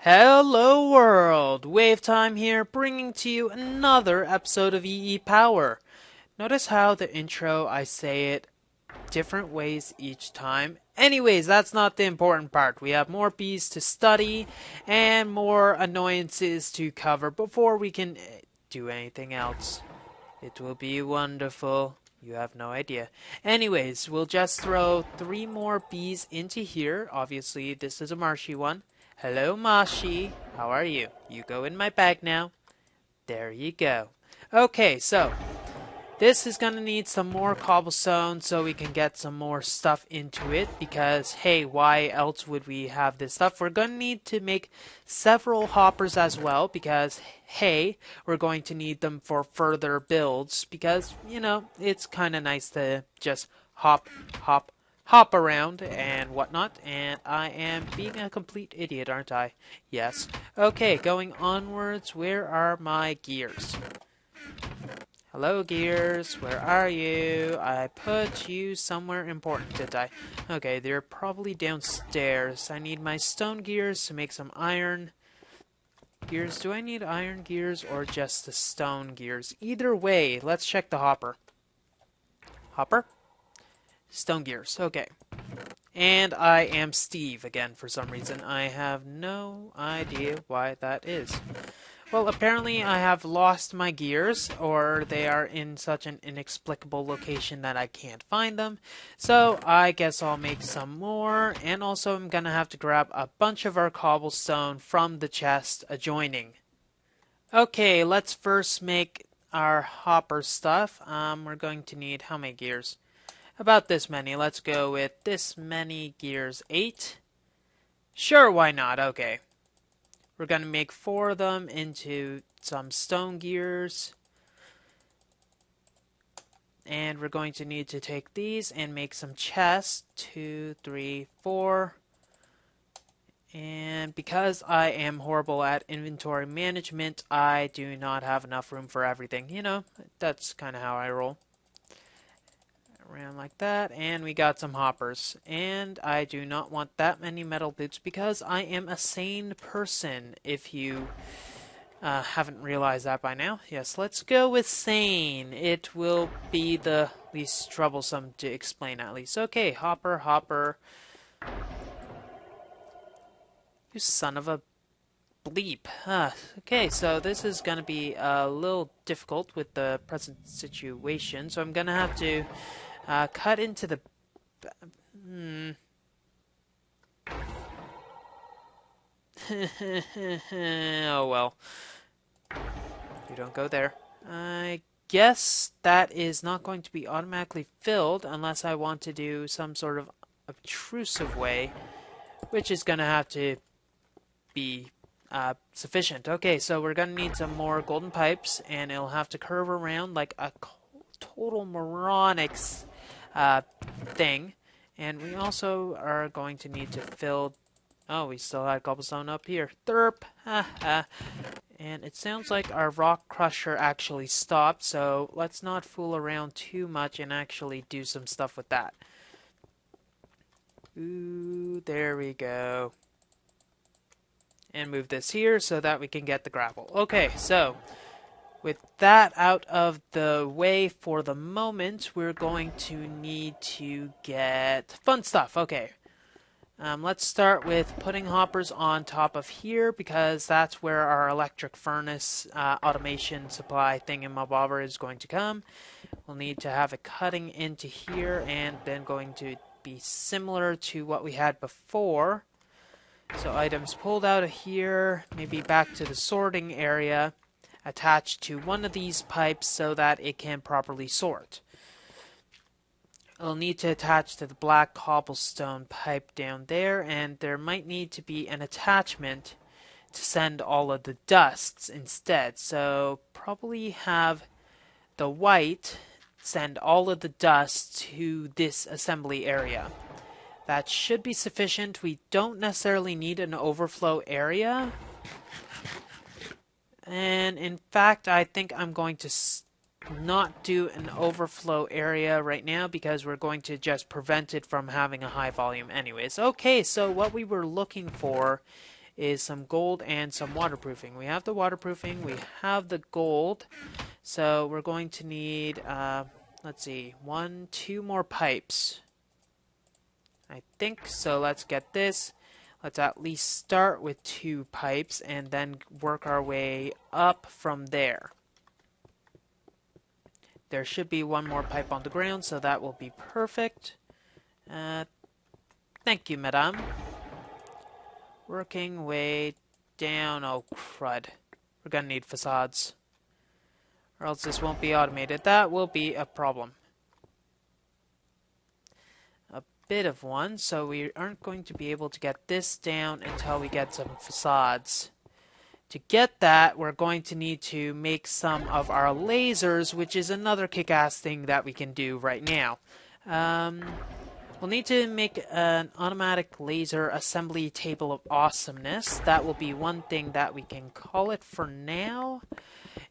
Hello world! WayofTime here, bringing to you another episode of EEPower. Notice how the intro I say it different ways each time. Anyways, that's not the important part. We have more bees to study and more annoyances to cover before we can do anything else. It will be wonderful. You have no idea. Anyways, we'll just throw 3 more bees into here. Obviously, this is a marshy one. Hello, Mashi. How are you? You go in my bag now. There you go. Okay, so this is going to need some more cobblestone so we can get some more stuff into it because, hey, why else would we have this stuff? We're going to need to make several hoppers as well because, hey, we're going to need them for further builds because, you know, it's kind of nice to just hop around and whatnot, and I am being a complete idiot, aren't I? Yes. Okay, going onwards, where are my gears? Hello, gears, where are you? I put you somewhere important, did I? Okay, they're probably downstairs. I need my stone gears to make some iron gears. Do I need iron gears or just the stone gears? Either way, let's check the hopper. Hopper? Stone gears, okay. And I am Steve again for some reason. I have no idea why that is. Well, apparently I have lost my gears, or they are in such an inexplicable location that I can't find them. So I guess I'll make some more, and also I'm gonna have to grab a bunch of our cobblestone from the chest adjoining. Okay, let's first make our hopper stuff. We're going to need how many gears? About this many. Let's go with this many gears. 8? Sure, why not? Okay. We're going to make 4 of them into some stone gears. And we're going to need to take these and make some chests. 2, 3, 4. And because I am horrible at inventory management, I do not have enough room for everything. You know, that's kind of how I roll. Around like that, and we got some hoppers. And I do not want that many metal boots because I am a sane person, if you haven't realized that by now. Yes, let's go with sane. It will be the least troublesome to explain, at least. Okay, hopper. You son of a bleep. Okay, so this is going to be a little difficult with the present situation, so I'm going to have to cut into the... Oh well. You don't go there. I guess that is not going to be automatically filled unless I want to do some sort of obtrusive way, which is going to have to be sufficient. Okay, so we're going to need some more golden pipes, and it'll have to curve around like a total moronic thing. And we also are going to need to fill... Oh, we still had cobblestone up here. Derp! And it sounds like our rock crusher actually stopped, so let's not fool around too much and actually do some stuff with that. Ooh, there we go. And move this here so that we can get the gravel. Okay, so with that out of the way for the moment, we're going to need to get fun stuff. Okay. Let's start with putting hoppers on top of here because that's where our electric furnace automation supply thingamabobber is going to come. We'll need to have it cutting into here and then going to be similar to what we had before. So items pulled out of here, maybe back to the sorting area, attached to one of these pipes so that it can properly sort. I'll need to attach to the black cobblestone pipe down there, and there might need to be an attachment to send all of the dusts instead. So probably have the white send all of the dust to this assembly area. That should be sufficient. We don't necessarily need an overflow area. And in fact, I think I'm going to not do an overflow area right now because we're going to just prevent it from having a high volume anyways. Okay, so what we were looking for is some gold and some waterproofing. We have the waterproofing, we have the gold, so we're going to need, let's see, 2 more pipes. I think so. Let's get this. Let's at least start with 2 pipes and then work our way up from there. There should be 1 more pipe on the ground, so that will be perfect. Thank you, madame. Working way down. Oh, crud. We're gonna need facades, or else this won't be automated. That will be a problem. A bit of one, so we aren't going to be able to get this down until we get some facades. To get that, we're going to need to make some of our lasers, which is another kick-ass thing that we can do right now. We'll need to make an automatic laser assembly table of awesomeness. That will be one thing that we can call it for now,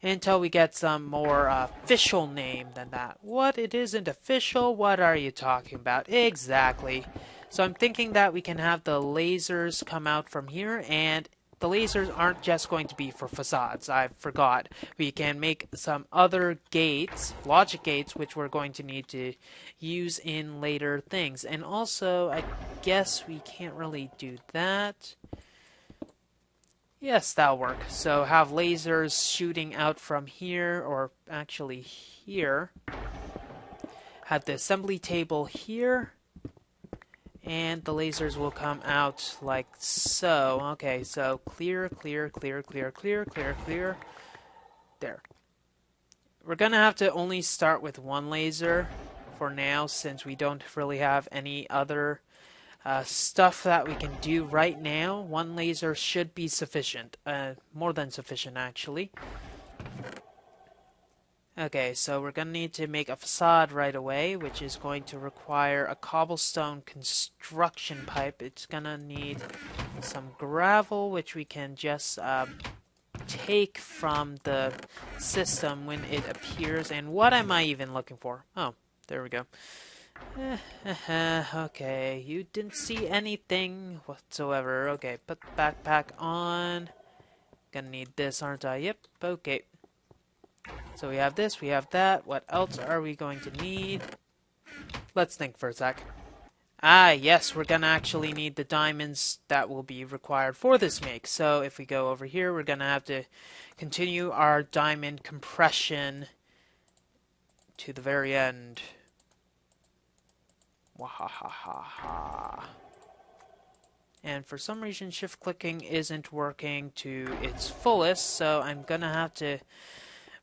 until we get some more official name than that. What? It isn't official? What are you talking about? Exactly. So I'm thinking that we can have the lasers come out from here, and the lasers aren't just going to be for facades. I forgot. We can make some other gates, logic gates, which we're going to need to use in later things. And also, I guess we can't really do that. Yes, that'll work. So have lasers shooting out from here, or actually here. Have the assembly table here. And the lasers will come out like so. Okay, so clear, clear, clear, clear, clear, clear, clear. There. We're gonna have to only start with 1 laser for now, since we don't really have any other stuff that we can do right now. 1 laser should be sufficient. More than sufficient, actually. Okay, so we're going to need to make a facade right away, which is going to require a cobblestone construction pipe. It's going to need some gravel, which we can just take from the system when it appears. And what am I even looking for? Oh, there we go. Okay, you didn't see anything whatsoever. Okay, put the backpack on. Gonna need this, aren't I? Yep, okay. So we have this, we have that. What else are we going to need? Let's think for a sec. Ah, yes, we're gonna actually need the diamonds that will be required for this make. So if we go over here, we're gonna have to continue our diamond compression to the very end. Wahahaha. And for some reason, shift clicking isn't working to its fullest, so I'm gonna have to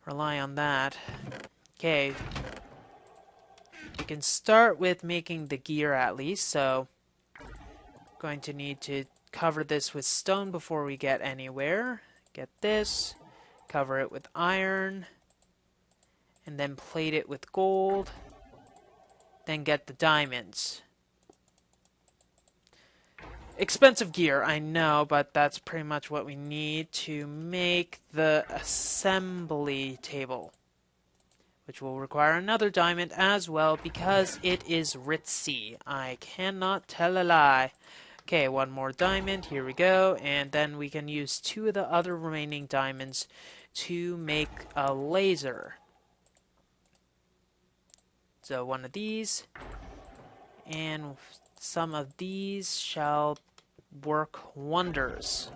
rely on that. Okay. We can start with making the gear at least, so going to need to cover this with stone before we get anywhere. Get this, cover it with iron, and then plate it with gold, then get the diamonds. Expensive gear, I know, but that's pretty much what we need to make the assembly table, which will require another diamond as well because it is ritzy. I cannot tell a lie. Okay, 1 more diamond, here we go, and then we can use 2 of the other remaining diamonds to make a laser. So 1 of these, and some of these shall work wonders.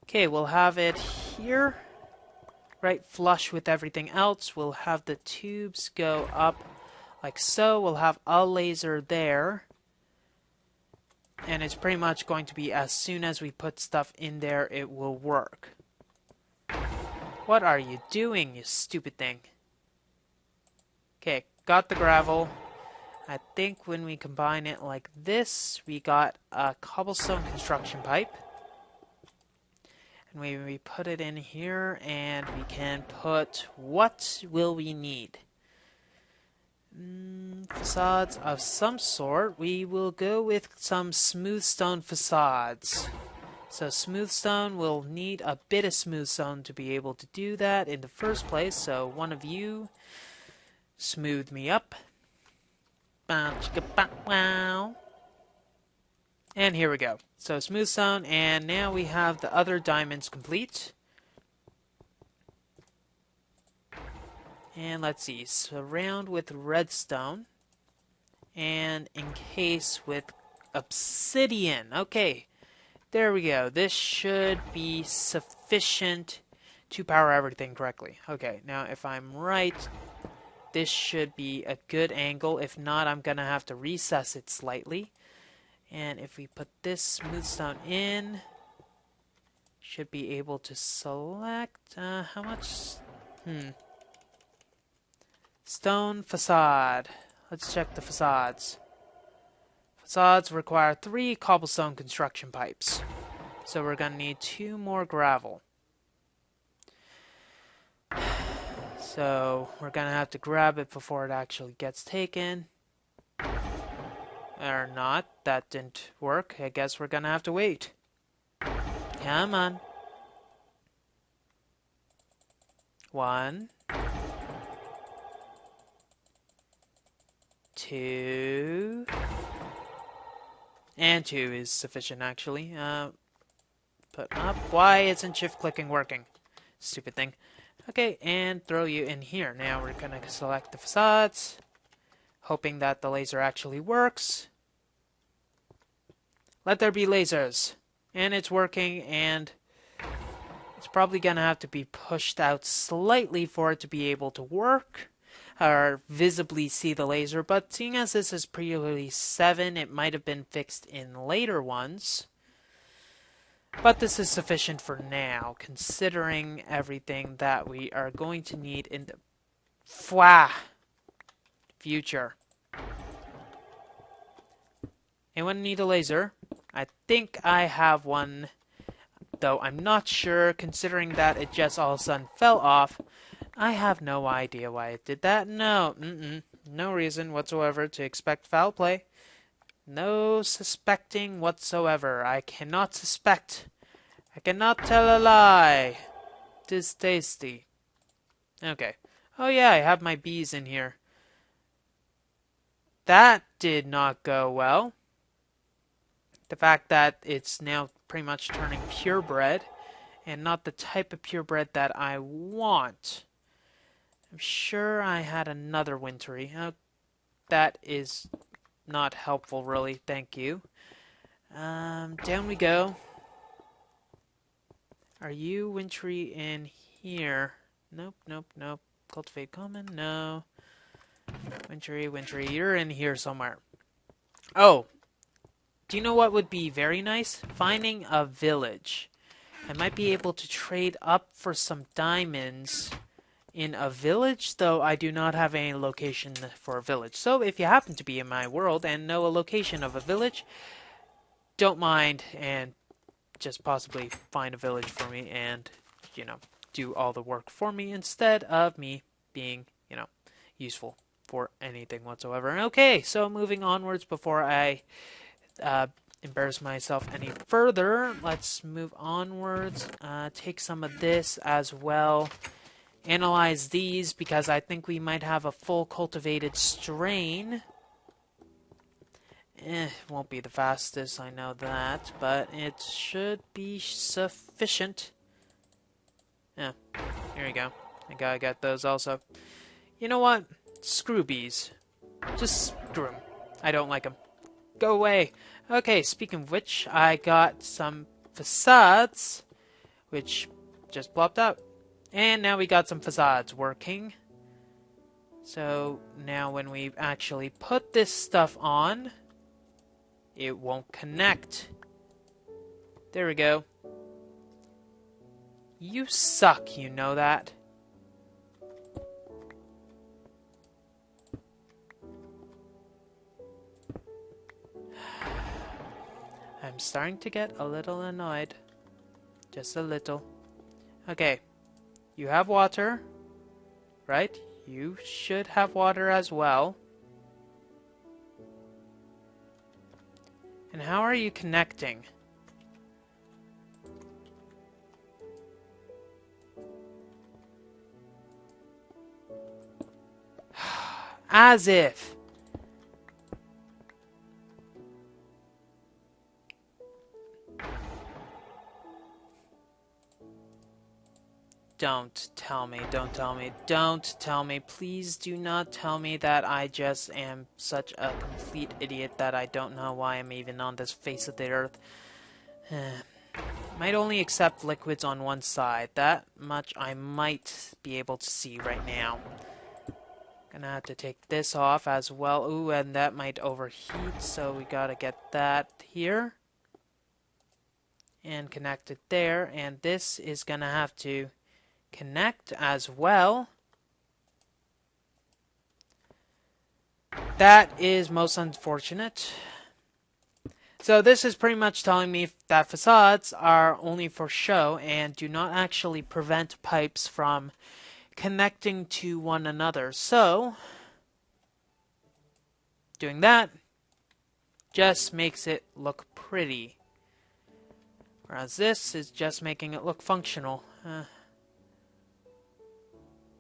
Okay, we'll have it here, right flush with everything else. We'll have the tubes go up like so. We'll have a laser there. And it's pretty much going to be as soon as we put stuff in there, it will work. What are you doing, you stupid thing? Okay, got the gravel. I think when we combine it like this, we got a cobblestone construction pipe. And we put it in here, and we can put, what will we need? Facades of some sort. We will go with some smooth stone facades. So smooth stone, will need a bit of smooth stone to be able to do that in the first place. So 1 of you, smooth me up. Wow. And here we go. So smooth stone, and now we have the other diamonds complete. And let's see, surround with redstone and encase with obsidian. Okay, there we go. This should be sufficient to power everything correctly. Okay, now if I'm right, this should be a good angle. If not, I'm gonna have to recess it slightly. And if we put this smooth stone in, should be able to select how much? Stone facade. Let's check the facades. Facades require 3 cobblestone construction pipes. So we're going to need 2 more gravel. So we're going to have to grab it before it actually gets taken. Or not. That didn't work. I guess we're going to have to wait. Come on. 1, 2, and 2 is sufficient actually. Put up. Why isn't shift clicking working? Stupid thing. Okay, and throw you in here. Now we're gonna select the facades, hoping that the laser actually works. Let there be lasers. And it's working, and it's probably gonna have to be pushed out slightly for it to be able to work or visibly see the laser, but seeing as this is pre-release 7, it might have been fixed in later ones. But this is sufficient for now, considering everything that we are going to need in the future. Anyone need a laser? I think I have one, though I'm not sure, considering that it just all of a sudden fell off. I have no idea why it did that. No, no reason whatsoever to expect foul play. No suspecting whatsoever. I cannot suspect. I cannot tell a lie. 'Tis tasty. Okay. Oh yeah, I have my bees in here. That did not go well. The fact that it's now pretty much turning purebred, and not the type of purebred that I want. I'm sure I had another wintry. That is not helpful, really. Thank you. Down we go. Are you wintry in here? Nope, nope, nope. Cultivate common? No. Wintry, you're in here somewhere. Oh, do you know what would be very nice? Finding a village. I might be able to trade up for some diamonds in a village, though I do not have any location for a village. So if you happen to be in my world and know a location of a village, don't mind and just possibly find a village for me and, do all the work for me instead of me being, useful for anything whatsoever. Okay, so moving onwards before I embarrass myself any further, let's move onwards. Take some of this as well. Analyze these because I think we might have a full cultivated strain. Won't be the fastest, I know that, but it should be sufficient. Yeah, here we go. I gotta get those also. You know what? Screw bees. Just screw them. I don't like them. Go away. Okay, speaking of which, I got some facades, which just plopped up. And now we got some facades working. So now when we actually put this stuff on, it won't connect. There we go. You suck, you know that? I'm starting to get a little annoyed. Just a little. Okay. You have water, right? You should have water as well. And how are you connecting? As if. Don't tell me, don't tell me, don't tell me. Please do not tell me that I just am such a complete idiot that I don't know why I'm even on this face of the earth. Might only accept liquids on one side. That much I might be able to see right now. Gonna have to take this off as well. Ooh, and that might overheat, so we gotta get that here. And connect it there. And this is gonna have to connect as well. That is most unfortunate. So this is pretty much telling me that facades are only for show and do not actually prevent pipes from connecting to one another. So doing that just makes it look pretty, whereas this is just making it look functional.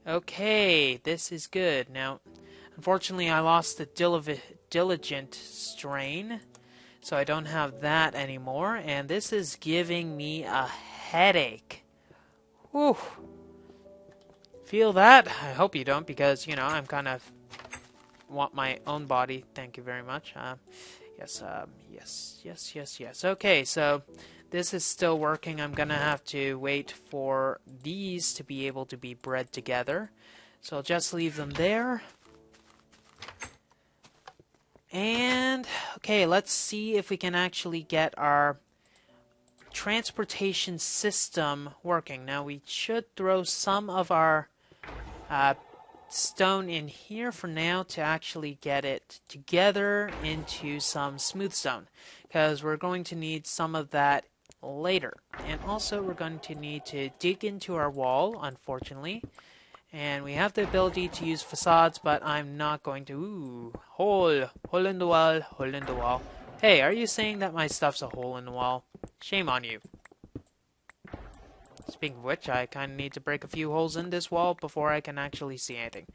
Okay, this is good. Now, unfortunately, I lost the diligent strain, so I don't have that anymore, and this is giving me a headache. Whew. Feel that? I hope you don't, because, you know, I'm kind of want my own body. Thank you very much. Yes. Okay, so this is still working. I'm gonna have to wait for these to be able to be bred together. So I'll just leave them there. And, okay, let's see if we can actually get our transportation system working. Now, we should throw some of our stone in here for now to actually get it together into some smooth stone, because we're going to need some of that later. And also, we're going to need to dig into our wall, unfortunately. And we have the ability to use facades, but I'm not going to. Ooh, hole in the wall, hole in the wall. Hey, are you saying that my stuff's a hole in the wall? Shame on you. Speaking of which, I kind of need to break a few holes in this wall before I can actually see anything.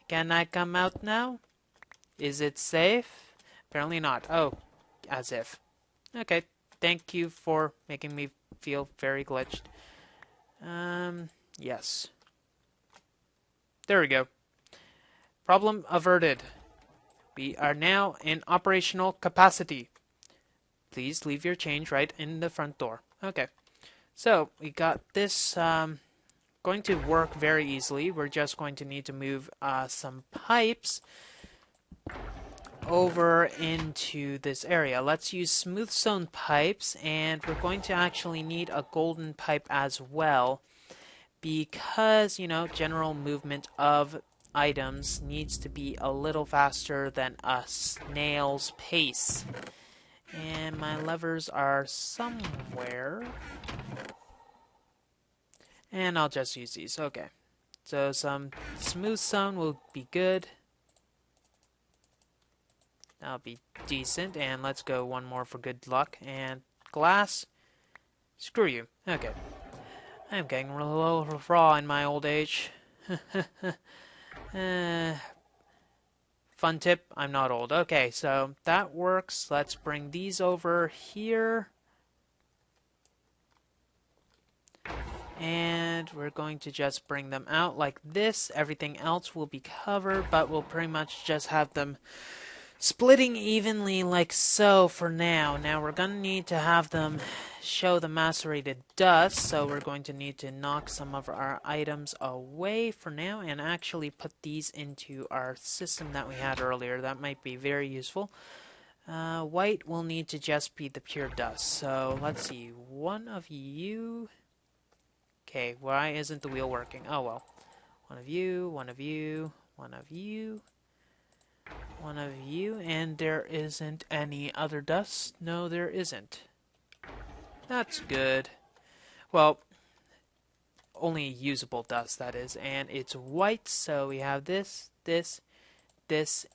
Can I come out now? Is it safe? Apparently not. Oh, as if. Okay, thank you for making me feel very glitched. Yes. There we go. Problem averted. We are now in operational capacity. Please leave your change right in the front door. Okay. So, we got this going to work very easily. We're just going to need to move some pipes over into this area. Let's use smooth stone pipes, and we're going to actually need a golden pipe as well, because, you know, general movement of items needs to be a little faster than a snail's pace. And my levers are somewhere. And I'll just use these. Okay. So some smooth stone will be good. That'll be decent. And let's go one more for good luck. And glass. Screw you. Okay. I'm getting a little raw in my old age. Fun tip, I'm not old. Okay, so that works. Let's bring these over here. And we're going to just bring them out like this. Everything else will be covered, but we'll pretty much just have them splitting evenly like so for now. Now we're going to need to have them show the macerated dust, so we're going to need to knock some of our items away for now and actually put these into our system that we had earlier. That might be very useful. White will need to just be the pure dust. So let's see, one of you. Okay, why isn't the wheel working? Oh well. One of you, one of you, one of you. One of you, and there isn't any other dust? No, there isn't. That's good. Well, only usable dust, that is, and it's white, so we have this,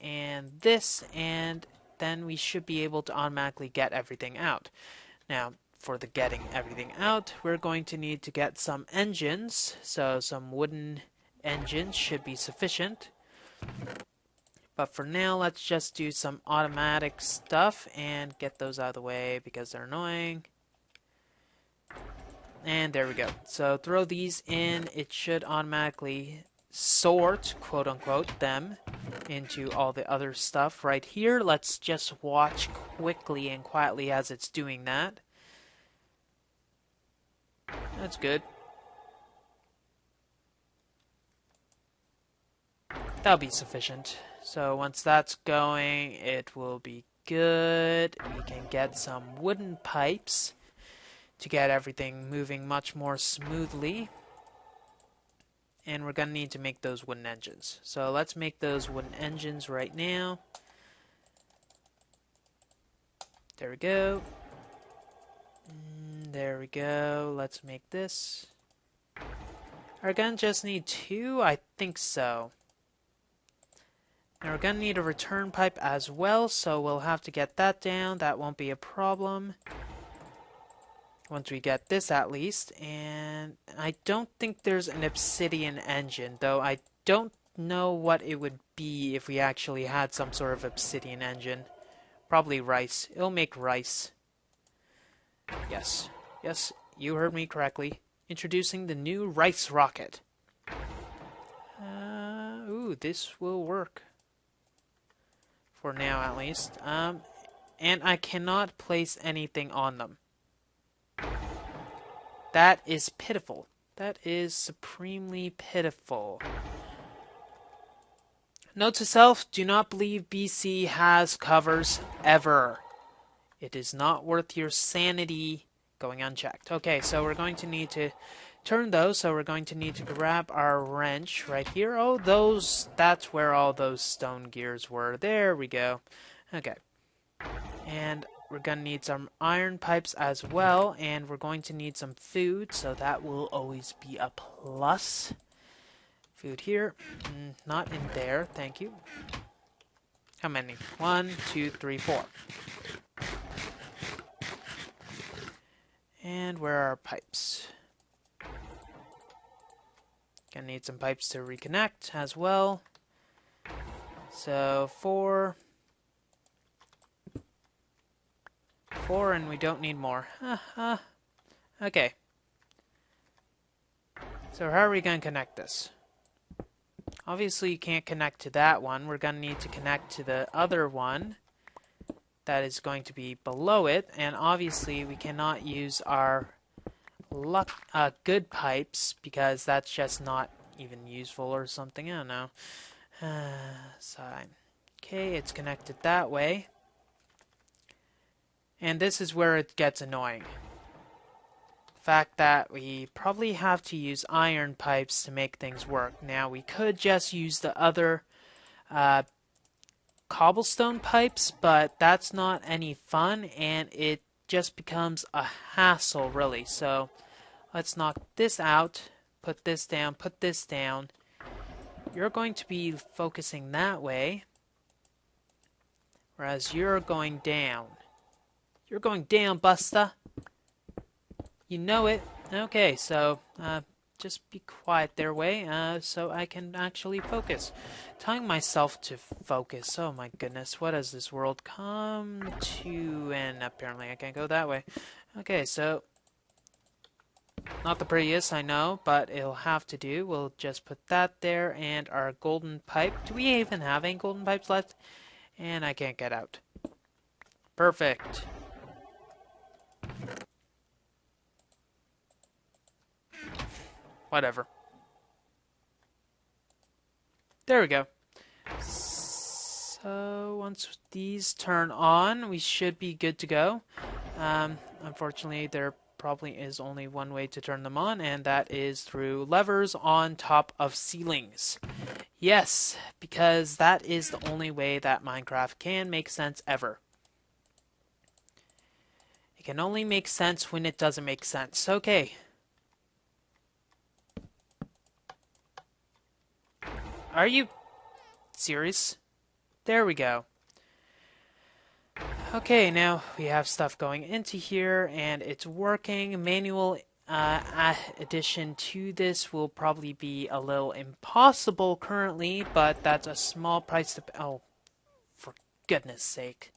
and then we should be able to automatically get everything out. Now, for the getting everything out, we're going to need to get some engines, so some wooden engines should be sufficient. But for now, let's just do some automatic stuff and get those out of the way because they're annoying. And there we go. So throw these in. It should automatically sort, quote unquote, them into all the other stuff right here. Let's just watch quickly and quietly as it's doing that. That's good. That'll be sufficient. So once that's going, it will be good. We can get some wooden pipes to get everything moving much more smoothly. And we're going to need to make those wooden engines. So let's make those wooden engines right now. There we go. There we go. Let's make this. Are we going to just need 2? I think so. Now we're going to need a return pipe as well, so we'll have to get that down. That won't be a problem. Once we get this at least. And I don't think there's an obsidian engine, though I don't know what it would be if we actually had some sort of obsidian engine. Probably rice. It'll make rice. Yes. Yes, you heard me correctly. Introducing the new rice rocket. Ooh, this will work. For now, at least. And I cannot place anything on them. That is pitiful. That is supremely pitiful. Note to self, do not believe BC has covers ever. It is not worth your sanity going unchecked. Okay, so we're going to need to turn those, so we're going to need to grab our wrench right here. Oh, that's where all those stone gears were. There we go. Okay. And we're going to need some iron pipes as well, and we're going to need some food, so that will always be a plus. Food here. Not in there, thank you. How many? 1, 2, 3, 4. And where are our pipes? Gonna need some pipes to reconnect as well. So 4, and we don't need more. Okay. So how are we gonna connect this? Obviously you can't connect to that one. We're gonna need to connect to the other one that is going to be below it, and obviously we cannot use our good pipes because that's just not even useful or something. I don't know. Okay, it's connected that way. And this is where it gets annoying. The fact that we probably have to use iron pipes to make things work. Now, we could just use the other cobblestone pipes, but that's not any fun, and it just becomes a hassle, really. So, let's knock this out, put this down, put this down. You're going to be focusing that way, whereas you're going down. You're going down, Busta. You know it. Okay, so just be quiet there, Way, so I can actually focus. Telling myself to focus. Oh my goodness, what has this world come to? And apparently I can't go that way. Okay, so not the prettiest, I know, but it'll have to do. We'll just put that there, and our golden pipe. Do we even have any golden pipes left? And I can't get out. Perfect. Whatever. There we go. So once these turn on, we should be good to go. Unfortunately, there probably is only one way to turn them on, and that is through levers on top of ceilings. Yes, because that is the only way that Minecraft can make sense ever. It can only make sense when it doesn't make sense. Okay. Are you serious? There we go. Okay, now we have stuff going into here, and it's working. Manual addition to this will probably be a little impossible currently, but that's a small price to pay. Oh, for goodness sake.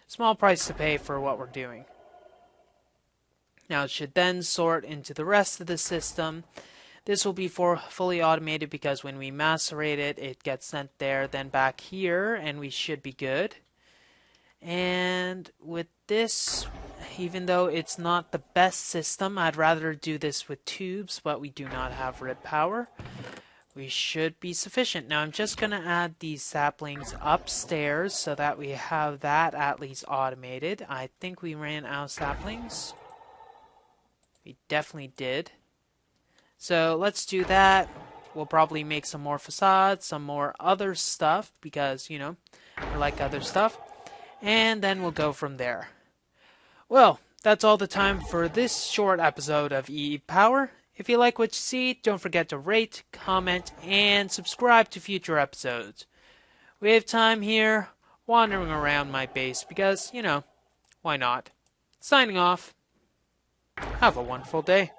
Small price to pay for what we're doing. Now it should then sort into the rest of the system. This will be fully automated because when we macerate it, it gets sent there, then back here, and we should be good. And with this, even though it's not the best system, I'd rather do this with tubes, but we do not have rib power. We should be sufficient. Now I'm just going to add these saplings upstairs so that we have that at least automated. I think we ran out of saplings. We definitely did. So let's do that. We'll probably make some more facades, some more other stuff, because, you know, I like other stuff. And then we'll go from there. Well, that's all the time for this short episode of EEPower. If you like what you see, don't forget to rate, comment, and subscribe to future episodes. WayofTime here, wandering around my base because, you know, why not? Signing off. Have a wonderful day.